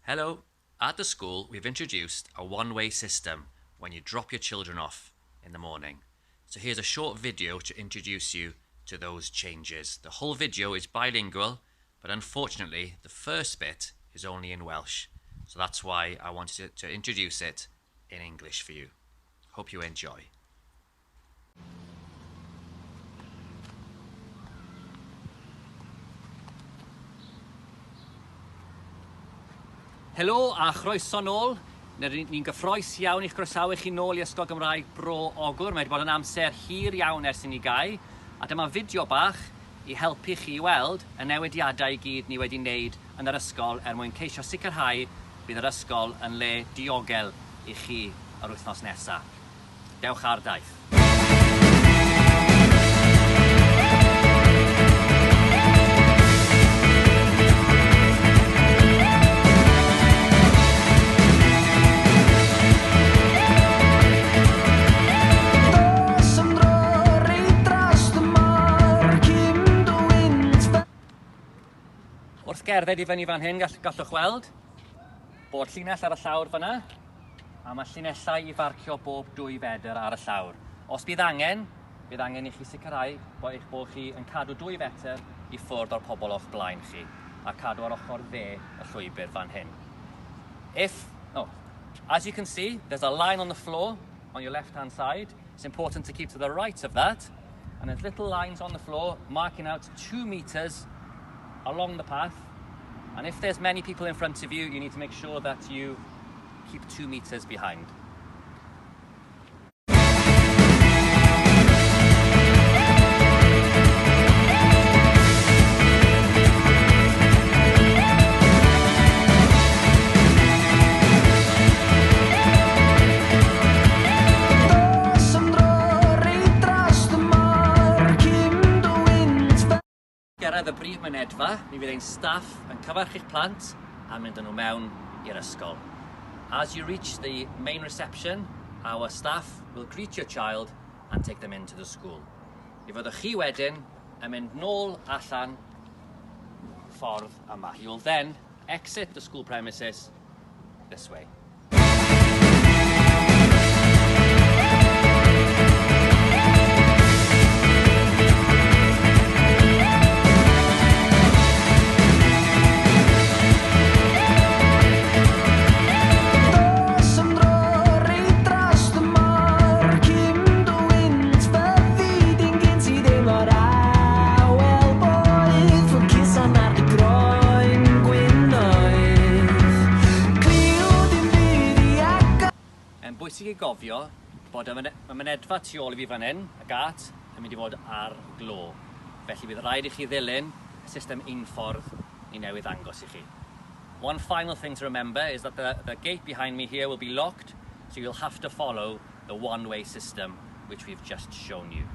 Hello. At the school, we've introduced a one-way system when you drop your children off in the morning. So here's a short video to introduce you to those changes. The whole video is bilingual, but unfortunately, the first bit is only in Welsh. So that's why I wanted to introduce it in English for you. Hope you enjoy. Helo a chroeso nôl. Ni'n gyffroes iawn i'ch groesawu chi nôl i Ysgol Gymraeg Bro Ogwr. Mae wedi bod yn amser hir iawn ers i ni gau. A dyma fideo bach i helpu chi weld y newidiadau i gyd ni wedi wneud yn yr ysgol mwyn ceisio sicrhau bydd yr ysgol yn le diogel i chi yr wythnos nesaf. Dewch ar daith. Wrth gerdded i fyny fan hyn, gallwch weld bod llinell ar y llawr fyna, a mae llinellau i farcio bob 2 fetr ar y llawr. Os bydd angen i chi sicrhau bod chi yn cadw 2 fetr i ffwrdd o'r pobl o'ch blaen chi, a cadw ar ochr dde y llwybr fan hyn. As you can see, there's a line on the floor on your left-hand side. It's important to keep to the right of that, and there's little lines on the floor marking out 2 meters along the path, and if there's many people in front of you, you need to make sure that you keep 2 meters behind. Gyrraedd y brif mynedfa, mi fydd ein staff yn cyfarch eich plant a mynd â nhw mewn i'r ysgol. As you reach the main reception, our staff will greet your child and take them into the school. Mi fyddwch chi wedyn yn mynd nôl allan ffordd yma. You will then exit the school premises this way. Bwysig i gofio bod y mynedfa tu ôl i fi fan hyn, y gat, yn mynd i fod ar glo. Felly bydd rhaid i chi ddilyn y system unffordd i newydd ddangos i chi. One final thing to remember is that the gate behind me here will be locked, so you'll have to follow the one-way system which we've just shown you.